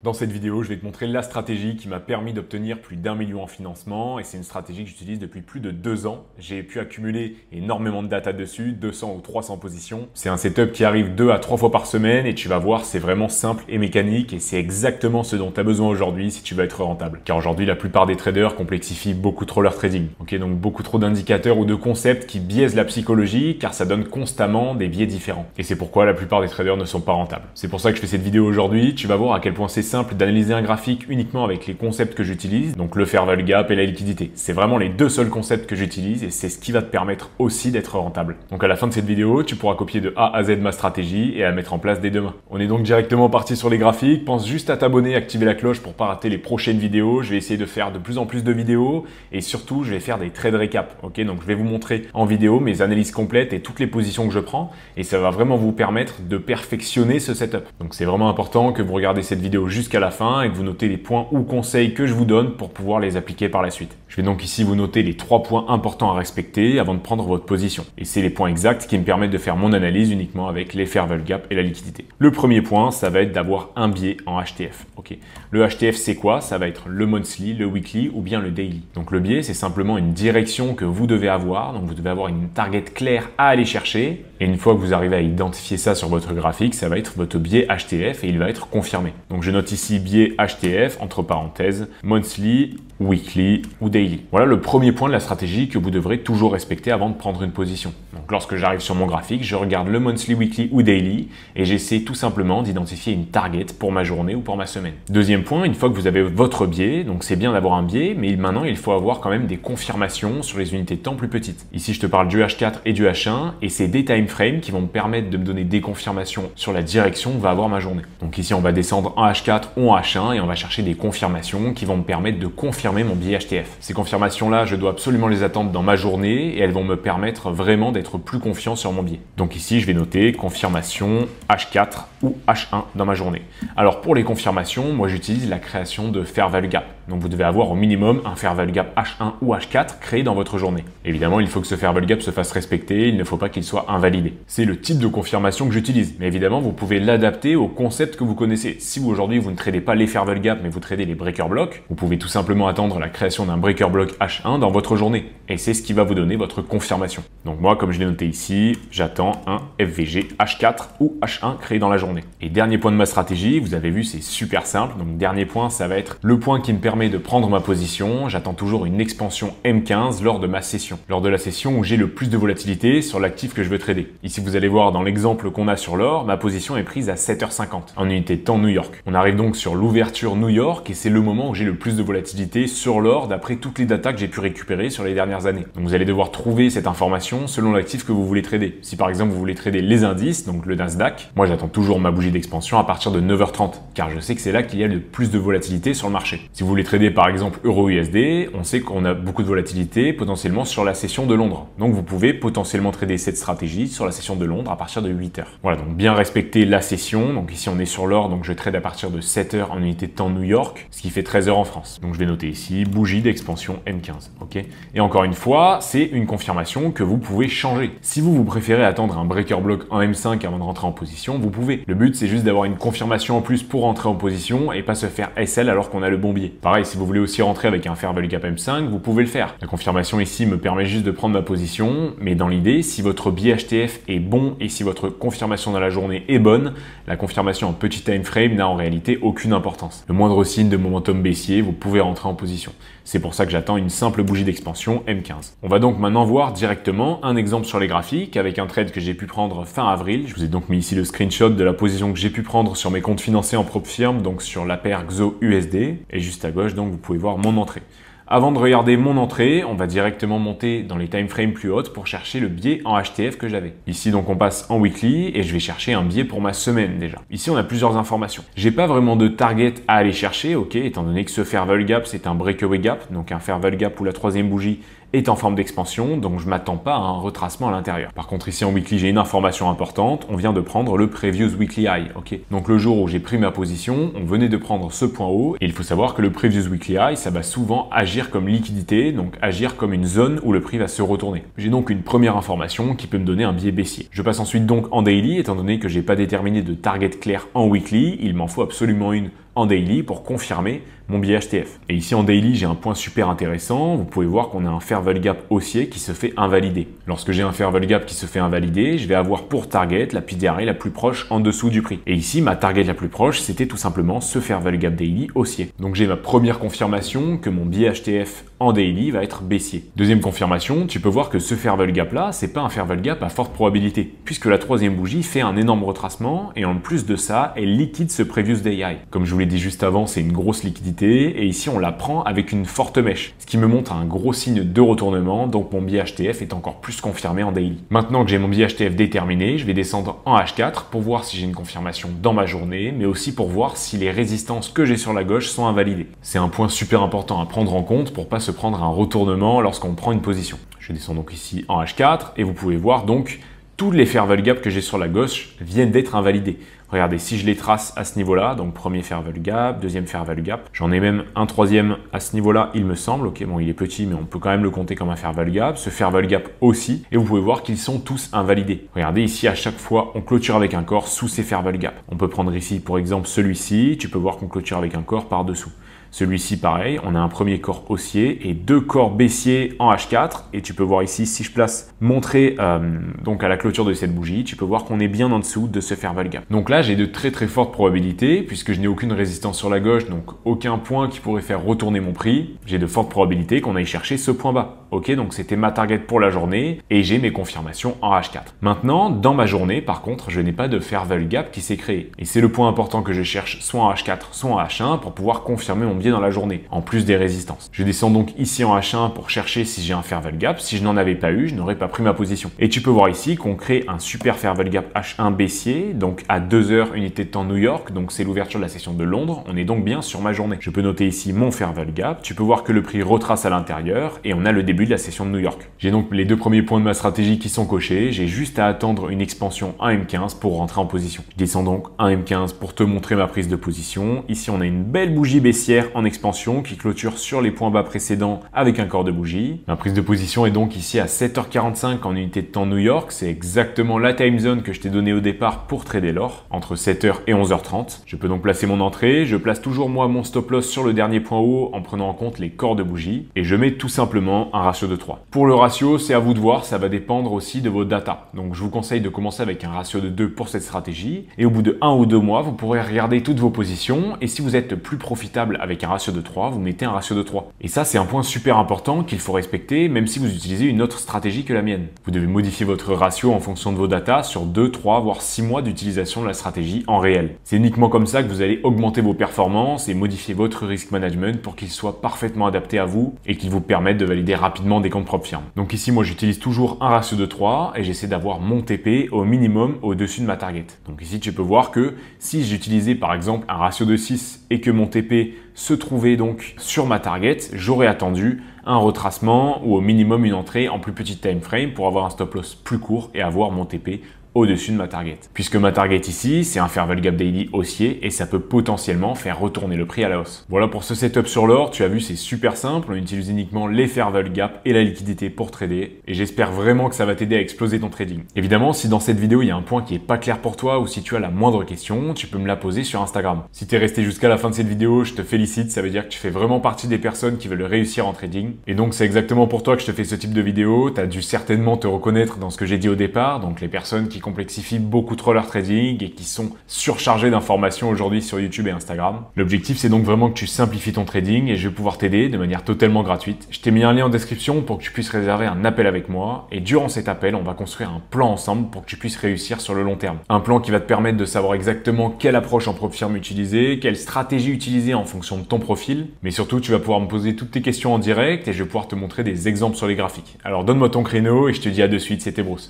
Dans cette vidéo, je vais te montrer la stratégie qui m'a permis d'obtenir plus d'1 million en financement et c'est une stratégie que j'utilise depuis plus de 2 ans. J'ai pu accumuler énormément de data dessus, 200 ou 300 positions. C'est un setup qui arrive 2 à 3 fois par semaine et tu vas voir, c'est vraiment simple et mécanique et c'est exactement ce dont tu as besoin aujourd'hui si tu veux être rentable. Car aujourd'hui, la plupart des traders complexifient beaucoup trop leur trading. Donc beaucoup trop d'indicateurs ou de concepts qui biaisent la psychologie car ça donne constamment des biais différents. Et c'est pourquoi la plupart des traders ne sont pas rentables. C'est pour ça que je fais cette vidéo aujourd'hui. Tu vas voir à quel point c'est simple d'analyser un graphique uniquement avec les concepts que j'utilise, donc le fair value gap et la liquidité. C'est vraiment les deux seuls concepts que j'utilise et c'est ce qui va te permettre aussi d'être rentable. Donc à la fin de cette vidéo, tu pourras copier de A à Z ma stratégie et la mettre en place dès demain. On est donc directement parti sur les graphiques. Pense juste à t'abonner, activer la cloche pour pas rater les prochaines vidéos. Je vais essayer de faire de plus en plus de vidéos et surtout, je vais faire des trade récaps. Ok, donc je vais vous montrer en vidéo mes analyses complètes et toutes les positions que je prends et ça va vraiment vous permettre de perfectionner ce setup. Donc c'est vraiment important que vous regardez cette vidéo jusqu'à la fin et que vous notez les points ou conseils que je vous donne pour pouvoir les appliquer par la suite. Je vais donc ici vous noter les 3 points importants à respecter avant de prendre votre position. Et c'est les points exacts qui me permettent de faire mon analyse uniquement avec les fair value gap et la liquidité. Le premier point, ça va être d'avoir un biais en HTF. Ok. Le HTF, c'est quoi? Ça va être le monthly, le weekly ou bien le daily. Donc le biais, c'est simplement une direction que vous devez avoir. Donc vous devez avoir une target claire à aller chercher. Et une fois que vous arrivez à identifier ça sur votre graphique, ça va être votre biais HTF et il va être confirmé. Donc je note ici biais HTF, entre parenthèses, monthly, weekly ou daily. Voilà le premier point de la stratégie que vous devrez toujours respecter avant de prendre une position. Donc lorsque j'arrive sur mon graphique, je regarde le monthly, weekly ou daily et j'essaie tout simplement d'identifier une target pour ma journée ou pour ma semaine. Deuxième point, une fois que vous avez votre biais, donc c'est bien d'avoir un biais, mais maintenant il faut avoir quand même des confirmations sur les unités de temps plus petites. Ici je te parle du H4 et du H1 et c'est des time frames qui vont me permettre de me donner des confirmations sur la direction que va avoir ma journée. Donc ici on va descendre en H4 ou en H1 et on va chercher des confirmations qui vont me permettre de confirmer mon biais HTF. Ces confirmations-là, je dois absolument les attendre dans ma journée et elles vont me permettre vraiment d'être plus confiant sur mon biais. Donc ici, je vais noter confirmation H4 ou H1 dans ma journée. Alors pour les confirmations, moi j'utilise la création de fair value gap. Donc vous devez avoir au minimum un fair value gap H1 ou H4 créé dans votre journée. Évidemment, il faut que ce fair value gap se fasse respecter, il ne faut pas qu'il soit invalidé. C'est le type de confirmation que j'utilise. Mais évidemment, vous pouvez l'adapter au concept que vous connaissez. Si vous aujourd'hui, vous ne tradez pas les fair value gap, mais vous tradez les breaker blocks, vous pouvez tout simplement attendre la création d'un breaker block H1 dans votre journée. Et c'est ce qui va vous donner votre confirmation. Donc moi, comme je l'ai noté ici, j'attends un FVG H4 ou H1 créé dans la journée. Et dernier point de ma stratégie, vous avez vu, c'est super simple. Donc dernier point, ça va être le point qui me permet de prendre ma position. J'attends toujours une expansion M15 lors de ma session. Lors de la session où j'ai le plus de volatilité sur l'actif que je veux trader. Ici, vous allez voir dans l'exemple qu'on a sur l'or, ma position est prise à 7h50 en unité de temps New York. On arrive donc sur l'ouverture New York et c'est le moment où j'ai le plus de volatilité sur l'or d'après toutes les datas que j'ai pu récupérer sur les dernières années. Donc vous allez devoir trouver cette information selon l'actif que vous voulez trader. Si par exemple vous voulez trader les indices, donc le Nasdaq, moi j'attends toujours ma bougie d'expansion à partir de 9h30 car je sais que c'est là qu'il y a le plus de volatilité sur le marché. Si vous voulez trader par exemple Euro-USD, on sait qu'on a beaucoup de volatilité potentiellement sur la session de Londres. Donc vous pouvez potentiellement trader cette stratégie sur la session de Londres à partir de 8h. Voilà, donc bien respecter la session. Donc ici on est sur l'or, donc je trade à partir de 7h en unité de temps New York, ce qui fait 13h en France. Donc je vais noter ici bougie d'expansion M15. Ok. Et encore une fois, c'est une confirmation que vous pouvez changer. Si vous préférez attendre un breaker block en M5 avant de rentrer en position, vous pouvez. Le but c'est juste d'avoir une confirmation en plus pour rentrer en position et pas se faire SL alors qu'on a le bon biais. Pareil, si vous voulez aussi rentrer avec un fair value gap M5, vous pouvez le faire. La confirmation ici me permet juste de prendre ma position, mais dans l'idée, si votre biais HTF est bon et si votre confirmation dans la journée est bonne, la confirmation en petit time frame n'a en réalité aucune importance. Le moindre signe de momentum baissier, vous pouvez rentrer en position. C'est pour ça que j'attends une simple bougie d'expansion M15. On va donc maintenant voir directement un exemple sur les graphiques avec un trade que j'ai pu prendre fin avril. Je vous ai donc mis ici le screenshot de la position que j'ai pu prendre sur mes comptes financiers en propre firme, donc sur la paire XO USD. Et juste à gauche, donc vous pouvez voir mon entrée. Avant de regarder mon entrée, on va directement monter dans les time frames plus hautes pour chercher le biais en HTF que j'avais. Ici, donc, on passe en weekly et je vais chercher un biais pour ma semaine déjà. Ici, on a plusieurs informations. J'ai pas vraiment de target à aller chercher, ok, étant donné que ce fair value gap, c'est un breakaway gap, donc un fair value gap où la troisième bougie est en forme d'expansion, donc je m'attends pas à un retracement à l'intérieur. Par contre, ici en weekly, j'ai une information importante. On vient de prendre le previous weekly high, ok. Donc le jour où j'ai pris ma position, on venait de prendre ce point haut. Et il faut savoir que le previous weekly high, ça va souvent agir comme liquidité, donc agir comme une zone où le prix va se retourner. J'ai donc une première information qui peut me donner un biais baissier. Je passe ensuite donc en daily, étant donné que j'ai pas déterminé de target clair en weekly, il m'en faut absolument une en daily pour confirmer mon biais HTF. Et ici en daily, j'ai un point super intéressant. Vous pouvez voir qu'on a un fair value gap haussier qui se fait invalider. Lorsque j'ai un fair value gap qui se fait invalider, je vais avoir pour target la PDRA la plus proche en dessous du prix. Et ici, ma target la plus proche, c'était tout simplement ce fair value gap daily haussier. Donc j'ai ma première confirmation que mon biais HTF en daily va être baissier. Deuxième confirmation, tu peux voir que ce fair value gap là, c'est pas un fair value gap à forte probabilité, puisque la troisième bougie fait un énorme retracement et en plus de ça, elle liquide ce previous day high. Comme je vous l'ai dit juste avant, c'est une grosse liquidité et ici on la prend avec une forte mèche, ce qui me montre un gros signe de retournement, donc mon biais HTF est encore plus confirmé en daily. Maintenant que j'ai mon biais HTF déterminé, je vais descendre en H4 pour voir si j'ai une confirmation dans ma journée, mais aussi pour voir si les résistances que j'ai sur la gauche sont invalidées. C'est un point super important à prendre en compte pour pas se prendre un retournement lorsqu'on prend une position. Je descends donc ici en H4 et vous pouvez voir donc tous les fair value gap que j'ai sur la gauche viennent d'être invalidés. Regardez, si je les trace à ce niveau-là, donc premier fair value gap, deuxième fair value gap, j'en ai même un troisième à ce niveau-là, il me semble. Ok, bon, il est petit, mais on peut quand même le compter comme un fair value gap. Ce fair value gap aussi, et vous pouvez voir qu'ils sont tous invalidés. Regardez, ici, à chaque fois, on clôture avec un corps sous ces fair value gap. On peut prendre ici, pour exemple, celui-ci. Tu peux voir qu'on clôture avec un corps par-dessous. Celui-ci, pareil, on a un premier corps haussier et deux corps baissiers en H4. Et tu peux voir ici, si je place montrer donc à la clôture de cette bougie, tu peux voir qu'on est bien en dessous de ce fair value gap. Donc là, j'ai de très très fortes probabilités puisque je n'ai aucune résistance sur la gauche, donc aucun point qui pourrait faire retourner mon prix. J'ai de fortes probabilités qu'on aille chercher ce point bas. Ok, donc c'était ma target pour la journée et j'ai mes confirmations en H4. Maintenant, dans ma journée, par contre, je n'ai pas de fair value gap qui s'est créé. Et c'est le point important que je cherche soit en H4, soit en H1 pour pouvoir confirmer mon biais dans la journée, en plus des résistances. Je descends donc ici en H1 pour chercher si j'ai un fair value gap. Si je n'en avais pas eu, je n'aurais pas pris ma position. Et tu peux voir ici qu'on crée un super fair value gap H1 baissier, donc à 2 heures unité de temps New York, donc c'est l'ouverture de la session de Londres. On est donc bien sur ma journée. Je peux noter ici mon fair value gap. Tu peux voir que le prix retrace à l'intérieur et on a le début de la session de New York. J'ai donc les deux premiers points de ma stratégie qui sont cochés. J'ai juste à attendre une expansion 1M15 pour rentrer en position. Je descends donc 1M15 pour te montrer ma prise de position. Ici, on a une belle bougie baissière en expansion qui clôture sur les points bas précédents avec un corps de bougie. Ma prise de position est donc ici à 7h45 en unité de temps New York. C'est exactement la time zone que je t'ai donnée au départ pour trader l'or, entre 7h et 11h30. Je peux donc placer mon entrée. Je place toujours moi mon stop loss sur le dernier point haut en prenant en compte les corps de bougie et je mets tout simplement un ratio de 3. Pour le ratio, c'est à vous de voir, ça va dépendre aussi de vos data. Donc je vous conseille de commencer avec un ratio de 2 pour cette stratégie et au bout de 1 ou 2 mois, vous pourrez regarder toutes vos positions et si vous êtes plus profitable avec un ratio de 3, vous mettez un ratio de 3. Et ça, c'est un point super important qu'il faut respecter même si vous utilisez une autre stratégie que la mienne. Vous devez modifier votre ratio en fonction de vos data sur 2, 3, voire 6 mois d'utilisation de la stratégie en réel. C'est uniquement comme ça que vous allez augmenter vos performances et modifier votre risk management pour qu'il soit parfaitement adapté à vous et qu'il vous permette de valider rapidement des comptes propres firmes. Donc ici, moi, j'utilise toujours un ratio de 3 et j'essaie d'avoir mon TP au minimum au-dessus de ma target. Donc ici, tu peux voir que si j'utilisais par exemple un ratio de 6 et que mon TP se trouvait donc sur ma target, j'aurais attendu un retracement ou au minimum une entrée en plus petit time frame pour avoir un stop loss plus court et avoir mon TP au-dessus de ma target. Puisque ma target ici, c'est un fair value gap daily haussier et ça peut potentiellement faire retourner le prix à la hausse. Voilà pour ce setup sur l'or. Tu as vu, c'est super simple. On utilise uniquement les fair value gap et la liquidité pour trader. Et j'espère vraiment que ça va t'aider à exploser ton trading. Évidemment, si dans cette vidéo, il y a un point qui est pas clair pour toi ou si tu as la moindre question, tu peux me la poser sur Instagram. Si tu es resté jusqu'à la fin de cette vidéo, je te félicite. Ça veut dire que tu fais vraiment partie des personnes qui veulent réussir en trading. Et donc, c'est exactement pour toi que je te fais ce type de vidéo. Tu as dû certainement te reconnaître dans ce que j'ai dit au départ. Donc, les personnes qui complexifient beaucoup trop leur trading et qui sont surchargées d'informations aujourd'hui sur YouTube et Instagram. L'objectif, c'est donc vraiment que tu simplifies ton trading et je vais pouvoir t'aider de manière totalement gratuite. Je t'ai mis un lien en description pour que tu puisses réserver un appel avec moi et durant cet appel, on va construire un plan ensemble pour que tu puisses réussir sur le long terme. Un plan qui va te permettre de savoir exactement quelle approche en propre firme utiliser, quelle stratégie utiliser en fonction de ton profil, mais surtout, tu vas pouvoir me poser toutes tes questions en direct et je vais pouvoir te montrer des exemples sur les graphiques. Alors donne-moi ton créneau et je te dis à de suite, c'était Bruce.